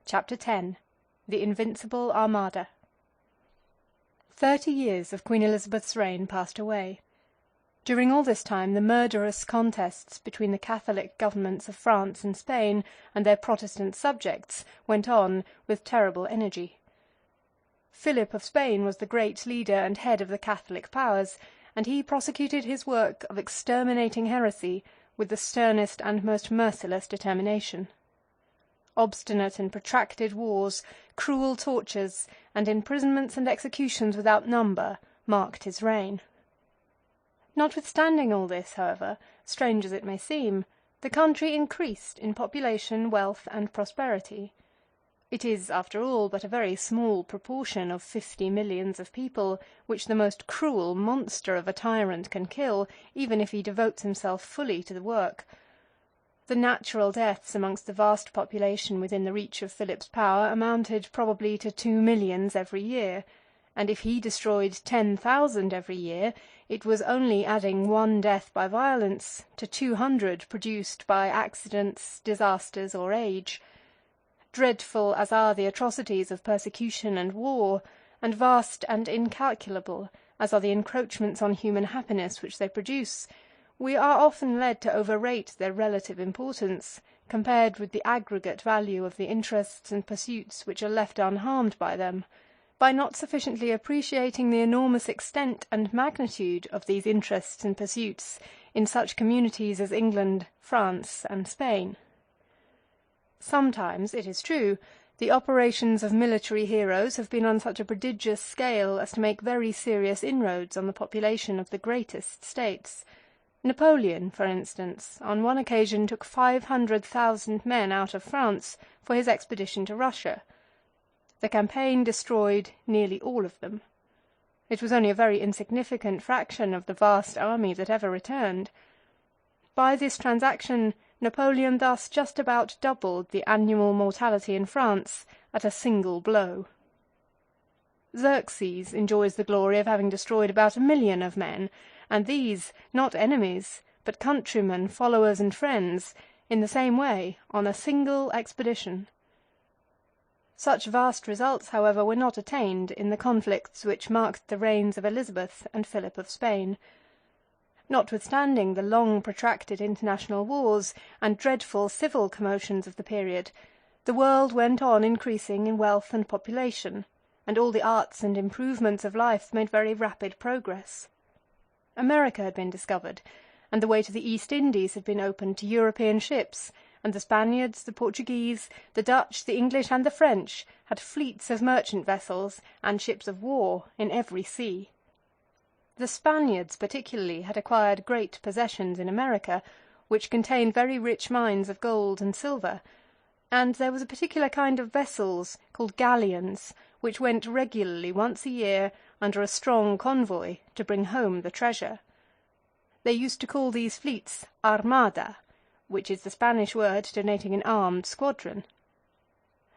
Chapter 10. The Invincible Armada. 30 years of Queen Elizabeth's reign passed away. During all this time the murderous contests between the Catholic governments of France and Spain and their Protestant subjects went on with terrible energy. Philip of Spain was the great leader and head of the Catholic powers, and he prosecuted his work of exterminating heresy with the sternest and most merciless determination. Obstinate and protracted wars, cruel tortures, and imprisonments and executions without number marked his reign. Notwithstanding all this, however, strange as it may seem, the country increased in population, wealth, and prosperity. It is, after all, but a very small proportion of 50 millions of people which the most cruel monster of a tyrant can kill, even if he devotes himself fully to the work. The natural deaths amongst the vast population within the reach of Philip's power amounted probably to 2 millions every year, and if he destroyed 10,000 every year, it was only adding one death by violence to 200 produced by accidents, disasters, or age. Dreadful as are the atrocities of persecution and war, and vast and incalculable as are the encroachments on human happiness which they produce, we are often led to overrate their relative importance, compared with the aggregate value of the interests and pursuits which are left unharmed by them, by not sufficiently appreciating the enormous extent and magnitude of these interests and pursuits in such communities as England, France, and Spain. Sometimes, it is true, the operations of military heroes have been on such a prodigious scale as to make very serious inroads on the population of the greatest states. Napoleon, for instance, on one occasion took 500,000 men out of France for his expedition to Russia. The campaign destroyed nearly all of them. It was only a very insignificant fraction of the vast army that ever returned. By this transaction Napoleon thus just about doubled the annual mortality in France at a single blow. Xerxes enjoys the glory of having destroyed about 1 million of men, and these, not enemies, but countrymen, followers, and friends, in the same way, on a single expedition. Such vast results, however, were not attained in the conflicts which marked the reigns of Elizabeth and Philip of Spain. Notwithstanding the long protracted international wars and dreadful civil commotions of the period, the world went on increasing in wealth and population, and all the arts and improvements of life made very rapid progress. America had been discovered, and the way to the East Indies had been opened to European ships, and the Spaniards, the Portuguese, the Dutch, the English, and the French had fleets of merchant vessels and ships of war in every sea. The Spaniards particularly had acquired great possessions in America, which contained very rich mines of gold and silver, and there was a particular kind of vessels called galleons, which went regularly once a year under a strong convoy to bring home the treasure. They used to call these fleets Armada, which is the Spanish word denoting an armed squadron.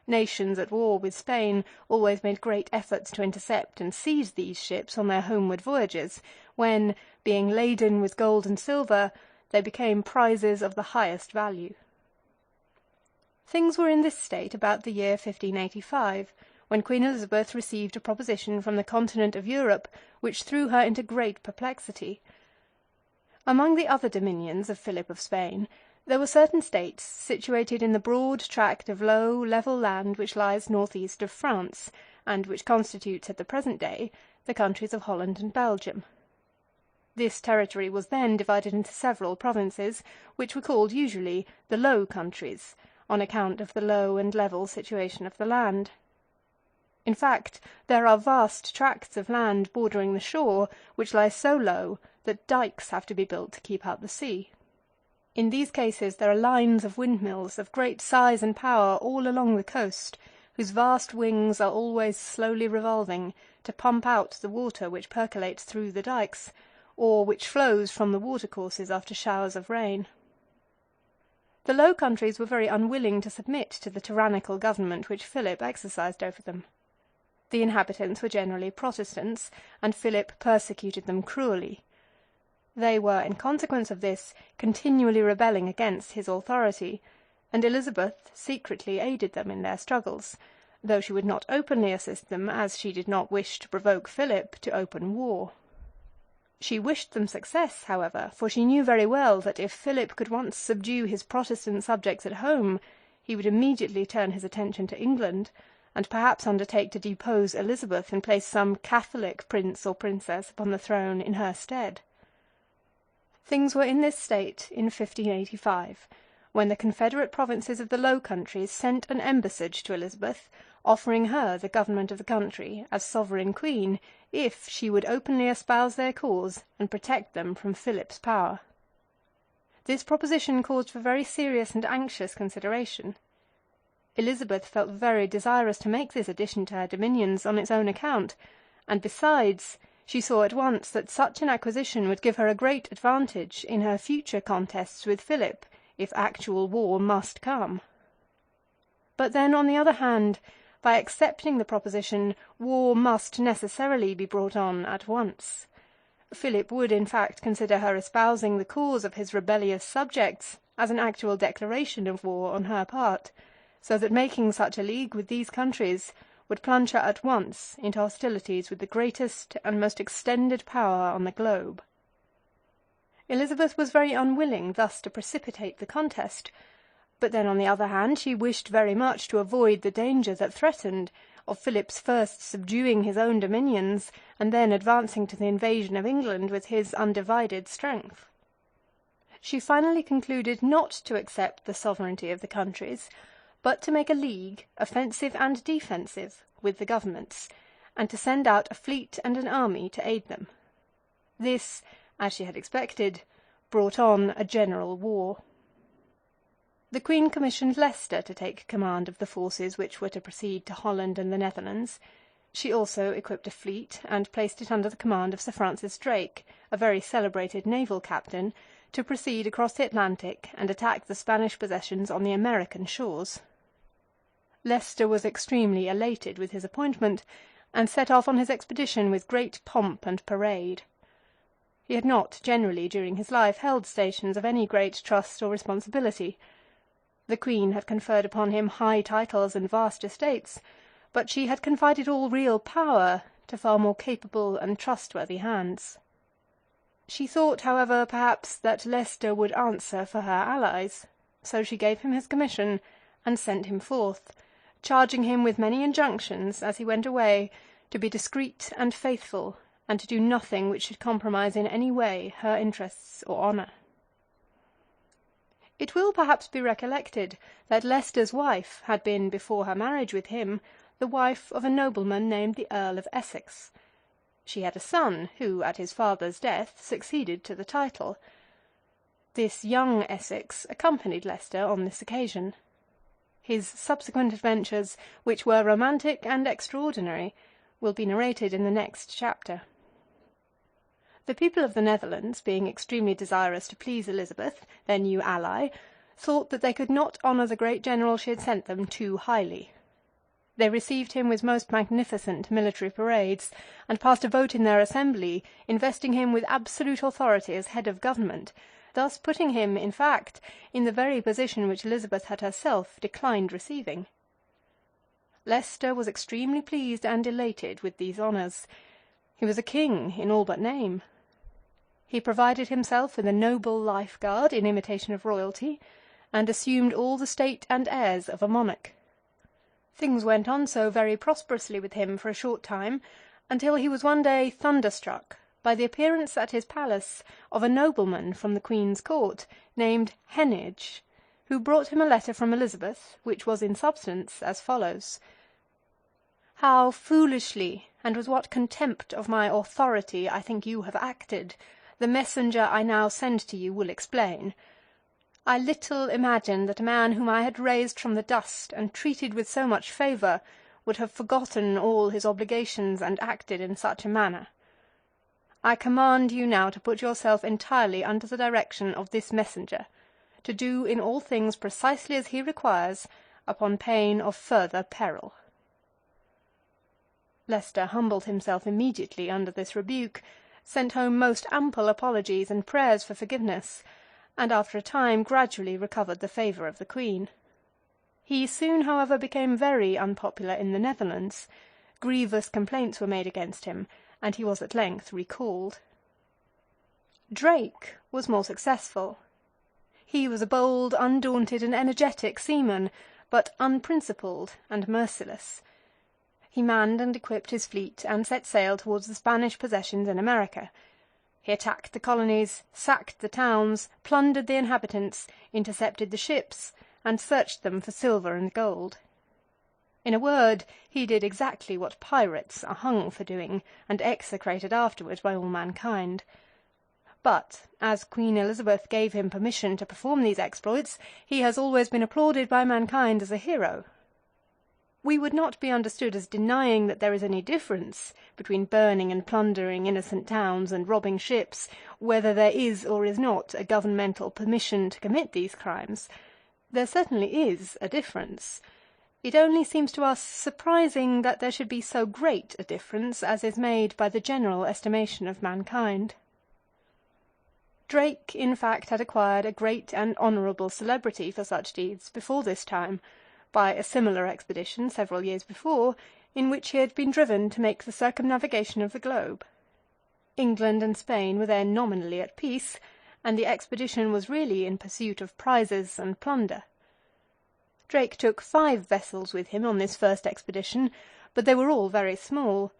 Nations at war with Spain always made great efforts to intercept and seize these ships on their homeward voyages, when, being laden with gold and silver, they became prizes of the highest value. Things were in this state about the year 1585, when Queen Elizabeth received a proposition from the continent of Europe which threw her into great perplexity. Among the other dominions of Philip of Spain, there were certain states situated in the broad tract of low, level land which lies northeast of France, and which constitutes at the present day the countries of Holland and Belgium. This territory was then divided into several provinces, which were called usually the Low Countries, on account of the low and level situation of the land. In fact, there are vast tracts of land bordering the shore which lie so low that dikes have to be built to keep out the sea. In these cases there are lines of windmills of great size and power all along the coast, whose vast wings are always slowly revolving to pump out the water which percolates through the dikes, or which flows from the watercourses after showers of rain. The Low Countries were very unwilling to submit to the tyrannical government which Philip exercised over them. The inhabitants were generally Protestants, and Philip persecuted them cruelly. They were, in consequence of this, continually rebelling against his authority, and Elizabeth secretly aided them in their struggles, though she would not openly assist them, as she did not wish to provoke Philip to open war. She wished them success, however, for she knew very well that if Philip could once subdue his Protestant subjects at home, he would immediately turn his attention to England, and perhaps undertake to depose Elizabeth and place some Catholic prince or princess upon the throne in her stead. Things were in this state in 1585, when the Confederate provinces of the Low Countries sent an embassage to Elizabeth, offering her the government of the country as sovereign queen, if she would openly espouse their cause and protect them from Philip's power. This proposition caused for very serious and anxious consideration. Elizabeth felt very desirous to make this addition to her dominions on its own account, and besides, she saw at once that such an acquisition would give her a great advantage in her future contests with Philip, if actual war must come. But then, on the other hand, by accepting the proposition, war must necessarily be brought on at once. Philip would, in fact, consider her espousing the cause of his rebellious subjects as an actual declaration of war on her part, so that making such a league with these countries would plunge her at once into hostilities with the greatest and most extended power on the globe. Elizabeth was very unwilling thus to precipitate the contest, but then, on the other hand, she wished very much to avoid the danger that threatened of Philip's first subduing his own dominions and then advancing to the invasion of England with his undivided strength. She finally concluded not to accept the sovereignty of the countries, but to make a league, offensive and defensive, with the governments, and to send out a fleet and an army to aid them. This, as she had expected, brought on a general war. The Queen commissioned Leicester to take command of the forces which were to proceed to Holland and the Netherlands. She also equipped a fleet, and placed it under the command of Sir Francis Drake, a very celebrated naval captain, to proceed across the Atlantic and attack the Spanish possessions on the American shores. Leicester was extremely elated with his appointment, and set off on his expedition with great pomp and parade. He had not generally during his life held stations of any great trust or responsibility. The Queen had conferred upon him high titles and vast estates, but she had confided all real power to far more capable and trustworthy hands. She thought, however, perhaps that Leicester would answer for her allies, so she gave him his commission and sent him forth, charging him with many injunctions as he went away to be discreet and faithful, and to do nothing which should compromise in any way her interests or honour. It will perhaps be recollected that Leicester's wife had been, before her marriage with him, the wife of a nobleman named the Earl of Essex. She had a son who, at his father's death, succeeded to the title. This young Essex accompanied Leicester on this occasion. His subsequent adventures, which were romantic and extraordinary, will be narrated in the next chapter. The people of the Netherlands, being extremely desirous to please Elizabeth, their new ally, thought that they could not honour the great general she had sent them too highly. They received him with most magnificent military parades, and passed a vote in their assembly, investing him with absolute authority as head of government, thus putting him, in fact, in the very position which Elizabeth had herself declined receiving. Leicester was extremely pleased and elated with these honours. He was a king in all but name. He provided himself with a noble life-guard in imitation of royalty, and assumed all the state and airs of a monarch. Things went on so very prosperously with him for a short time, until he was one day thunderstruck by the appearance at his palace of a nobleman from the Queen's court, named Heneage, who brought him a letter from Elizabeth, which was in substance as follows: "How foolishly, and with what contempt of my authority I think you have acted, the messenger I now send to you will explain. I little imagined that a man whom I had raised from the dust and treated with so much favour would have forgotten all his obligations and acted in such a manner. I command you now to put yourself entirely under the direction of this messenger, to do in all things precisely as he requires, upon pain of further peril." Leicester humbled himself immediately under this rebuke, sent home most ample apologies and prayers for forgiveness, and after a time gradually recovered the favour of the Queen. He soon, however, became very unpopular in the Netherlands. Grievous complaints were made against him, and he was at length recalled. Drake was more successful. He was a bold, undaunted, and energetic seaman, but unprincipled and merciless. He manned and equipped his fleet and set sail towards the Spanish possessions in America. He attacked the colonies, sacked the towns, plundered the inhabitants, intercepted the ships, and searched them for silver and gold. In a word, he did exactly what pirates are hung for doing, and execrated afterwards by all mankind. But, as Queen Elizabeth gave him permission to perform these exploits, he has always been applauded by mankind as a hero. We would not be understood as denying that there is any difference between burning and plundering innocent towns and robbing ships, whether there is or is not a governmental permission to commit these crimes. There certainly is a difference. It only seems to us surprising that there should be so great a difference as is made by the general estimation of mankind. Drake, in fact, had acquired a great and honourable celebrity for such deeds before this time, by a similar expedition several years before, in which he had been driven to make the circumnavigation of the globe. England and Spain were then nominally at peace, and the expedition was really in pursuit of prizes and plunder. Drake took 5 vessels with him on this first expedition, but they were all very small.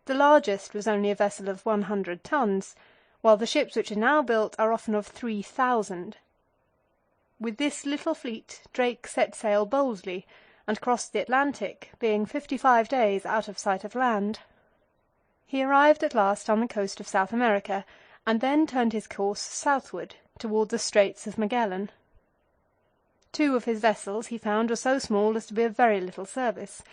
The largest was only a vessel of 100 tons, while the ships which are now built are often of 3,000. With this little fleet Drake set sail boldly, and crossed the Atlantic, being 55 days out of sight of land. He arrived at last on the coast of South America, and then turned his course southward, toward the Straits of Magellan. 2 of his vessels he found were so small as to be of very little service,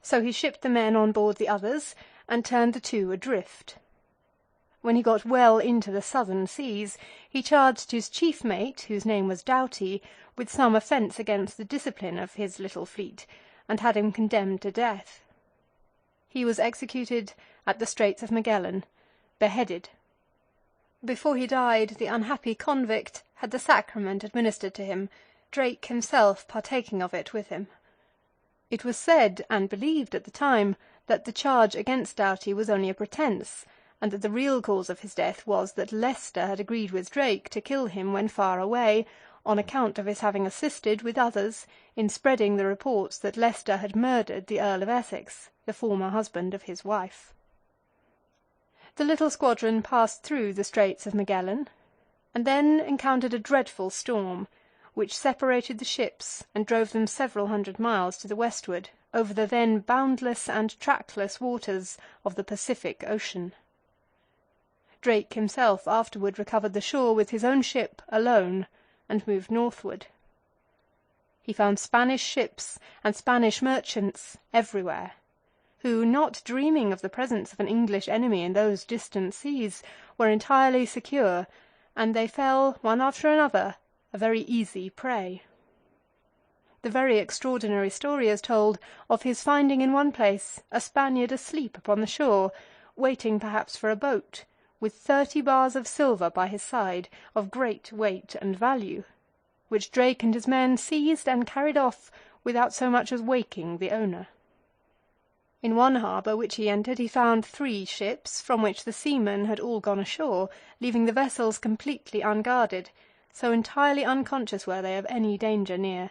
so he shipped the men on board the others, and turned the 2 adrift. When he got well into the southern seas, he charged his chief mate, whose name was Doughty, with some offence against the discipline of his little fleet, and had him condemned to death. He was executed at the Straits of Magellan, beheaded. Before he died, the unhappy convict had the sacrament administered to him, Drake himself partaking of it with him. It was said, and believed at the time, that the charge against Doughty was only a pretence, and that the real cause of his death was that Leicester had agreed with Drake to kill him when far away, on account of his having assisted with others in spreading the reports that Leicester had murdered the Earl of Essex, the former husband of his wife. The little squadron passed through the Straits of Magellan, and then encountered a dreadful storm, which separated the ships and drove them several hundred miles to the westward, over the then boundless and trackless waters of the Pacific Ocean. Drake himself afterward recovered the shore with his own ship alone, and moved northward. He found Spanish ships and Spanish merchants everywhere, who, not dreaming of the presence of an English enemy in those distant seas, were entirely secure, and they fell, one after another, a very easy prey. The very extraordinary story is told of his finding in one place a Spaniard asleep upon the shore, waiting perhaps for a boat, with 30 bars of silver by his side, of great weight and value, which Drake and his men seized and carried off without so much as waking the owner. In one harbour which he entered he found 3 ships, from which the seamen had all gone ashore, leaving the vessels completely unguarded, so entirely unconscious were they of any danger near.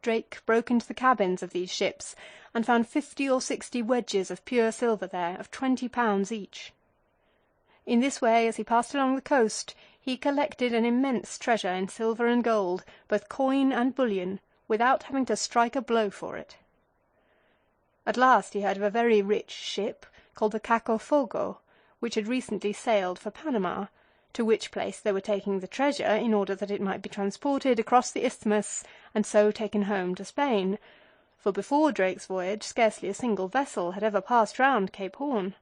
Drake broke into the cabins of these ships, and found 50 or 60 wedges of pure silver there, of 20 pounds each. In this way, as he passed along the coast, he collected an immense treasure in silver and gold, both coin and bullion, without having to strike a blow for it. At last he heard of a very rich ship, called the Cacofogo, which had recently sailed for Panama, to which place they were taking the treasure in order that it might be transported across the isthmus and so taken home to Spain, for before Drake's voyage scarcely a single vessel had ever passed round Cape Horn.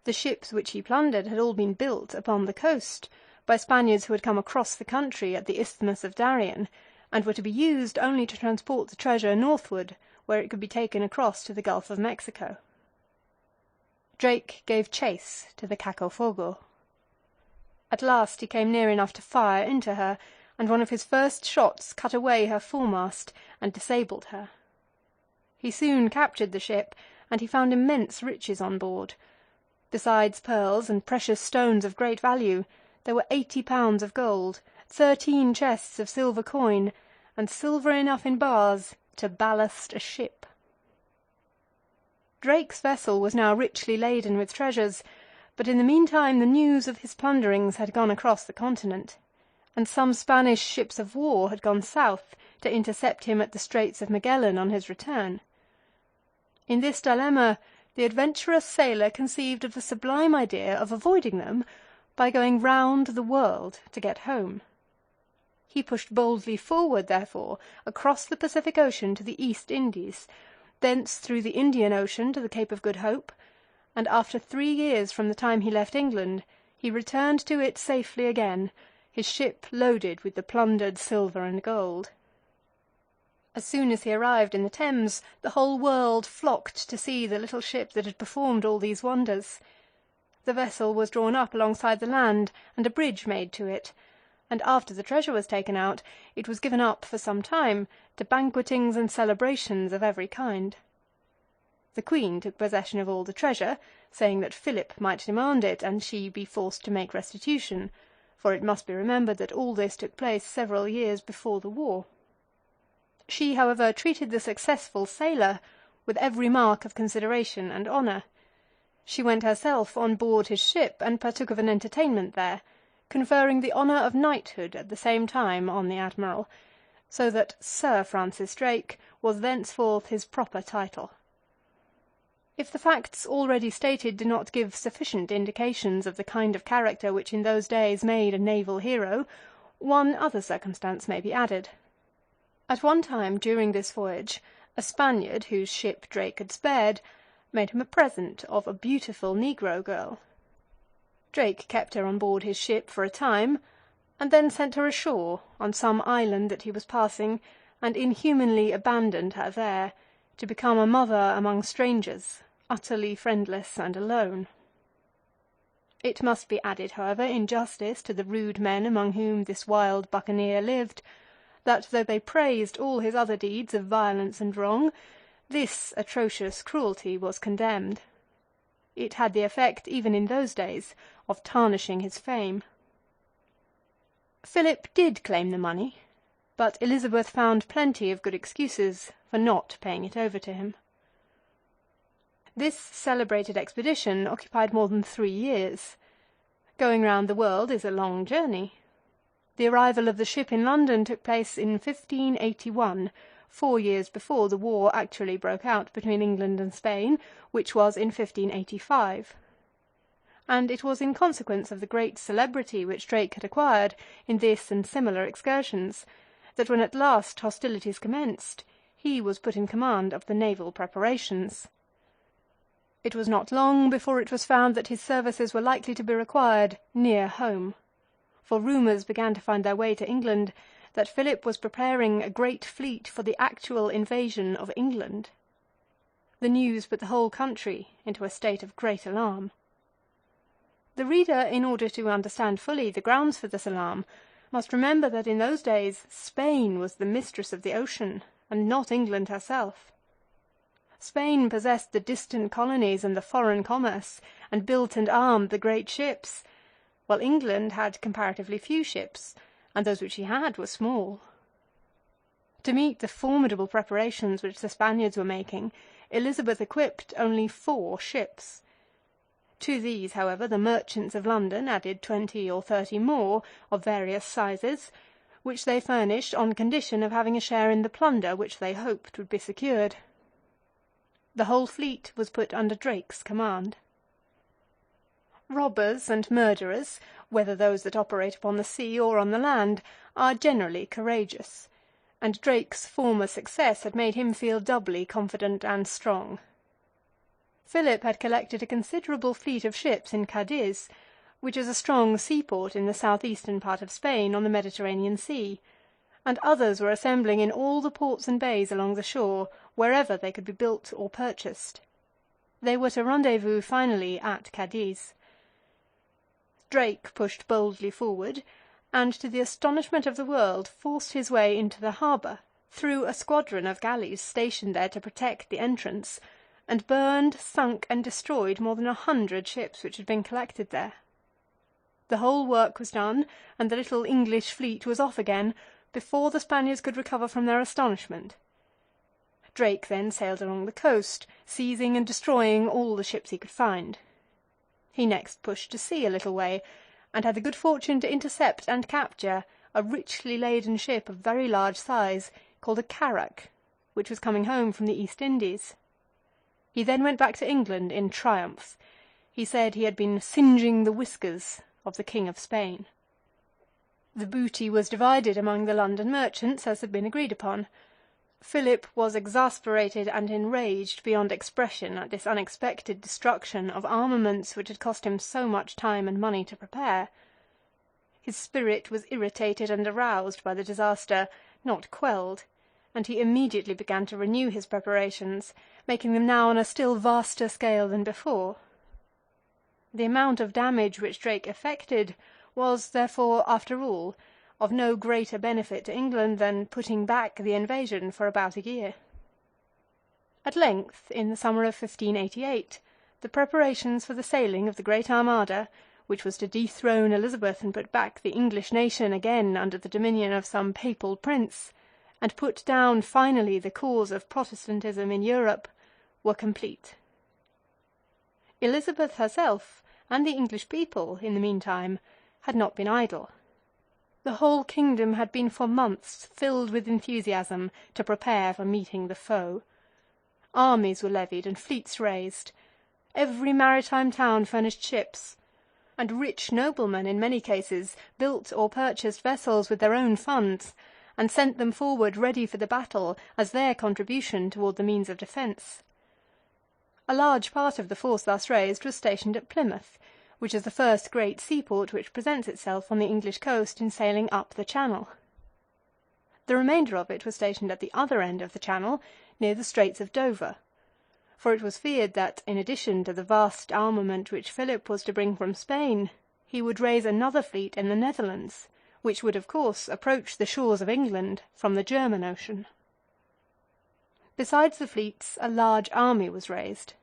The ships which he plundered had all been built upon the coast by Spaniards who had come across the country at the Isthmus of Darien, and were to be used only to transport the treasure northward, where it could be taken across to the Gulf of Mexico. Drake gave chase to the Cacofogo. At last he came near enough to fire into her, and one of his first shots cut away her foremast and disabled her. He soon captured the ship, and he found immense riches on board. Besides pearls and precious stones of great value, there were 80 pounds of gold, 13 chests of silver coin, and silver enough in bars to ballast a ship. Drake's vessel was now richly laden with treasures, but in the meantime the news of his plunderings had gone across the continent, and some Spanish ships of war had gone south to intercept him at the Straits of Magellan on his return. In this dilemma, the adventurous sailor conceived of the sublime idea of avoiding them by going round the world to get home. He pushed boldly forward, therefore, across the Pacific Ocean to the East Indies, thence through the Indian Ocean to the Cape of Good Hope, and after 3 years from the time he left England, he returned to it safely again, his ship loaded with the plundered silver and gold. As soon as he arrived in the Thames, the whole world flocked to see the little ship that had performed all these wonders. The vessel was drawn up alongside the land, and a bridge made to it, and after the treasure was taken out, it was given up for some time to banquetings and celebrations of every kind. The Queen took possession of all the treasure, saying that Philip might demand it, and she be forced to make restitution, for it must be remembered that all this took place several years before the war. She, however, treated the successful sailor with every mark of consideration and honour. She went herself on board his ship and partook of an entertainment there, conferring the honour of knighthood at the same time on the Admiral, so that Sir Francis Drake was thenceforth his proper title. If the facts already stated do not give sufficient indications of the kind of character which in those days made a naval hero, one other circumstance may be added. At one time during this voyage, a Spaniard, whose ship Drake had spared, made him a present of a beautiful negro girl. Drake kept her on board his ship for a time, and then sent her ashore on some island that he was passing, and inhumanly abandoned her there, to become a mother among strangers, utterly friendless and alone. It must be added, however, in justice to the rude men among whom this wild buccaneer lived, that though they praised all his other deeds of violence and wrong, this atrocious cruelty was condemned. It had the effect, even in those days, of tarnishing his fame. Philip did claim the money, but Elizabeth found plenty of good excuses for not paying it over to him. This celebrated expedition occupied more than 3 years. Going round the world is a long journey. The arrival of the ship in London took place in 1581, 4 years before the war actually broke out between England and Spain, which was in 1585. And it was in consequence of the great celebrity which Drake had acquired in this and similar excursions, that when at last hostilities commenced, he was put in command of the naval preparations. It was not long before it was found that his services were likely to be required near home, for rumours began to find their way to England that Philip was preparing a great fleet for the actual invasion of England. The news put the whole country into a state of great alarm. The reader, in order to understand fully the grounds for this alarm, must remember that in those days Spain was the mistress of the ocean, and not England herself. Spain possessed the distant colonies and the foreign commerce, and built and armed the great ships, while England had comparatively few ships, and those which she had were small. To meet the formidable preparations which the Spaniards were making, Elizabeth equipped only 4 ships. To these, however, the merchants of London added 20 or 30 more, of various sizes, which they furnished on condition of having a share in the plunder which they hoped would be secured. The whole fleet was put under Drake's command. Robbers and murderers, whether those that operate upon the sea or on the land, are generally courageous, and Drake's former success had made him feel doubly confident and strong. Philip had collected a considerable fleet of ships in Cadiz, which is a strong seaport in the south-eastern part of Spain on the Mediterranean Sea, and others were assembling in all the ports and bays along the shore, wherever they could be built or purchased. They were to rendezvous finally at Cadiz. Drake pushed boldly forward, and to the astonishment of the world forced his way into the harbour, through a squadron of galleys stationed there to protect the entrance, and burned, sunk, and destroyed more than 100 ships which had been collected there. The whole work was done, and the little English fleet was off again, before the Spaniards could recover from their astonishment. Drake then sailed along the coast, seizing and destroying all the ships he could find. He next pushed to sea a little way, and had the good fortune to intercept and capture a richly laden ship of very large size, called a carrack, which was coming home from the East Indies. He then went back to England in triumph. He said he had been singeing the whiskers of the King of Spain. The booty was divided among the London merchants, as had been agreed upon. Philip was exasperated and enraged beyond expression at this unexpected destruction of armaments which had cost him so much time and money to prepare. His spirit was irritated and aroused by the disaster, not quelled, and he immediately began to renew his preparations, making them now on a still vaster scale than before. The amount of damage which Drake effected was, therefore, after all, of no greater benefit to England than putting back the invasion for about a year. At length, in the summer of 1588, the preparations for the sailing of the Great Armada, which was to dethrone Elizabeth and put back the English nation again under the dominion of some papal prince, and put down finally the cause of Protestantism in Europe, were complete. Elizabeth herself, and the English people, in the meantime, had not been idle. The whole kingdom had been for months filled with enthusiasm to prepare for meeting the foe. Armies were levied and fleets raised. Every maritime town furnished ships, and rich noblemen, in many cases, built or purchased vessels with their own funds, and sent them forward ready for the battle as their contribution toward the means of defence. A large part of the force thus raised was stationed at Plymouth, which is the first great seaport which presents itself on the English coast in sailing up the Channel. The remainder of it was stationed at the other end of the Channel, near the Straits of Dover, for it was feared that, in addition to the vast armament which Philip was to bring from Spain, he would raise another fleet in the Netherlands, which would, of course, approach the shores of England from the German Ocean. Besides the fleets, a large army was raised.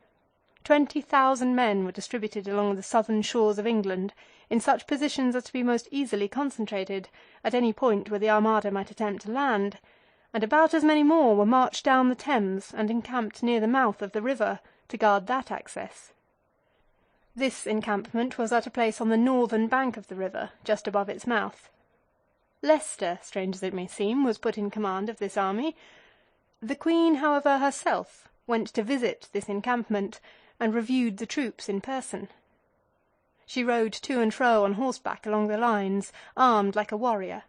20,000 men were distributed along the southern shores of England, in such positions as to be most easily concentrated at any point where the Armada might attempt to land, and about as many more were marched down the Thames and encamped near the mouth of the river to guard that access. This encampment was at a place on the northern bank of the river, just above its mouth. Leicester, strange as it may seem, was put in command of this army. The Queen, however, herself went to visit this encampment and reviewed the troops in person. She rode to and fro on horseback along the lines, armed like a warrior.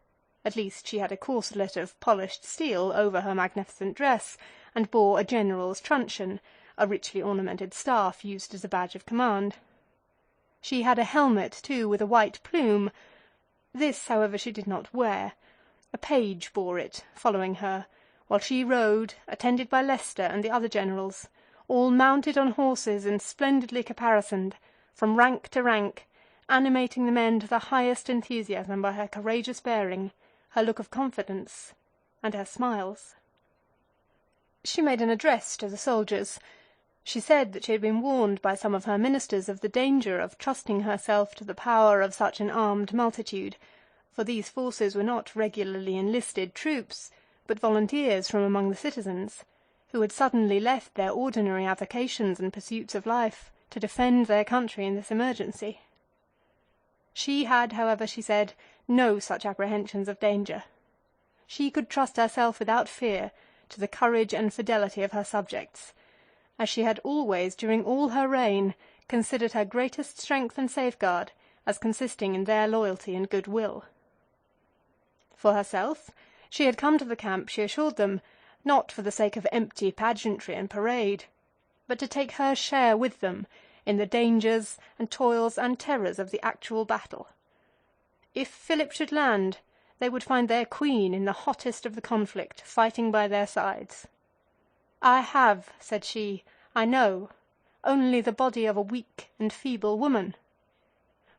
At least she had a corselet of polished steel over her magnificent dress, and bore a general's truncheon, a richly ornamented staff used as a badge of command. She had a helmet, too, with a white plume. This, however, she did not wear. A page bore it, following her, while she rode, attended by Leicester and the other generals, all mounted on horses and splendidly caparisoned, from rank to rank, animating the men to the highest enthusiasm by her courageous bearing, her look of confidence, and her smiles. She made an address to the soldiers. She said that she had been warned by some of her ministers of the danger of trusting herself to the power of such an armed multitude, for these forces were not regularly enlisted troops, but volunteers from among the citizens, who had suddenly left their ordinary avocations and pursuits of life to defend their country in this emergency. She had, however, she said, no such apprehensions of danger. She could trust herself without fear to the courage and fidelity of her subjects, as she had always, during all her reign, considered her greatest strength and safeguard as consisting in their loyalty and goodwill. For herself, she had come to the camp, she assured them, not for the sake of empty pageantry and parade, but to take her share with them in the dangers and toils and terrors of the actual battle. If Philip should land, they would find their queen in the hottest of the conflict, fighting by their sides. "I have," said she, "I know, only the body of a weak and feeble woman,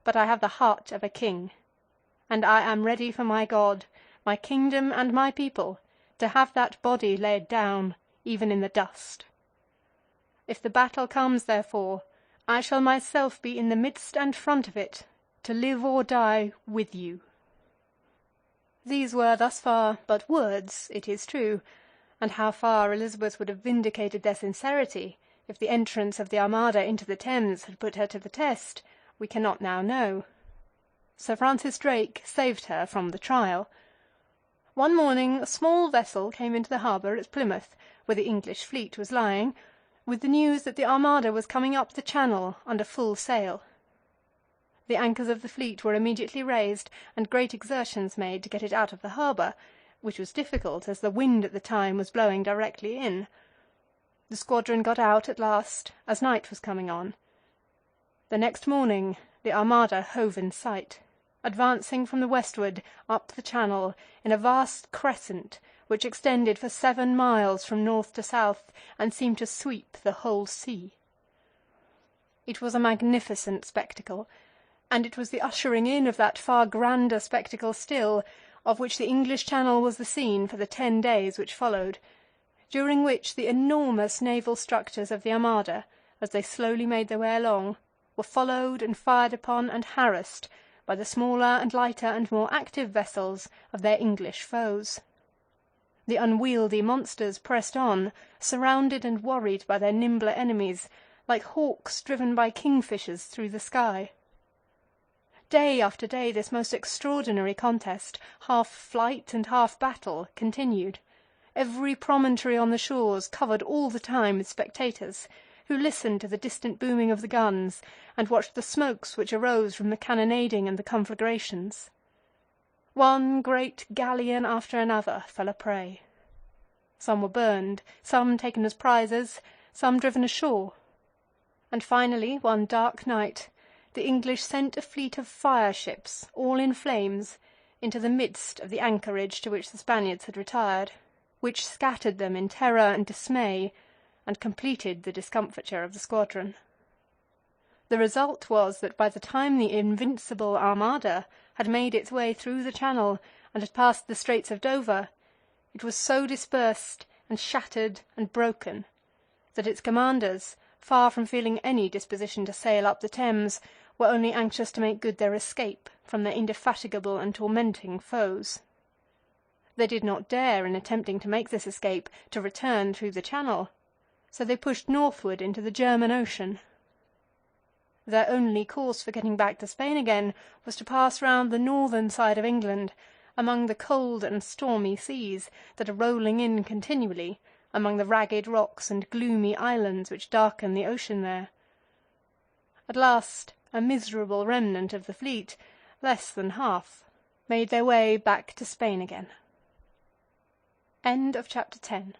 but I have the heart of a king. and I am ready for my God, my kingdom and my people, to have that body laid down, even in the dust. If the battle comes, therefore, I shall myself be in the midst and front of it, to live or die with you." These were thus far but words, it is true, and how far Elizabeth would have vindicated their sincerity if the entrance of the Armada into the Thames had put her to the test, we cannot now know. Sir Francis Drake saved her from the trial. One morning a small vessel came into the harbour at Plymouth, where the English fleet was lying, with the news that the Armada was coming up the Channel under full sail. The anchors of the fleet were immediately raised, and great exertions made to get it out of the harbour, which was difficult, as the wind at the time was blowing directly in. The squadron got out at last, as night was coming on. The next morning the Armada hove in sight, advancing from the westward up the Channel in a vast crescent which extended for 7 miles from north to south, and seemed to sweep the whole sea. It was a magnificent spectacle, and it was the ushering in of that far grander spectacle still, of which the English Channel was the scene for the 10 days which followed, during which the enormous naval structures of the Armada, as they slowly made their way along, were followed and fired upon and harassed by the smaller and lighter and more active vessels of their English foes. The unwieldy monsters pressed on, surrounded and worried by their nimbler enemies, like hawks driven by kingfishers through the sky. Day after day this most extraordinary contest, half flight and half battle, continued, every promontory on the shores covered all the time with spectators, who listened to the distant booming of the guns, and watched the smokes which arose from the cannonading and the conflagrations. One great galleon after another fell a prey. Some were burned, some taken as prizes, some driven ashore. And finally, one dark night, the English sent a fleet of fire-ships, all in flames, into the midst of the anchorage to which the Spaniards had retired, which scattered them in terror and dismay, and completed the discomfiture of the squadron. The result was that by the time the Invincible Armada had made its way through the Channel and had passed the Straits of Dover, it was so dispersed and shattered and broken that its commanders, far from feeling any disposition to sail up the Thames, were only anxious to make good their escape from their indefatigable and tormenting foes. They did not dare, in attempting to make this escape, to return through the Channel, so they pushed northward into the German Ocean. Their only course for getting back to Spain again was to pass round the northern side of England, among the cold and stormy seas that are rolling in continually, among the ragged rocks and gloomy islands which darken the ocean there. At last, a miserable remnant of the fleet, less than half, made their way back to Spain again. End of chapter 10.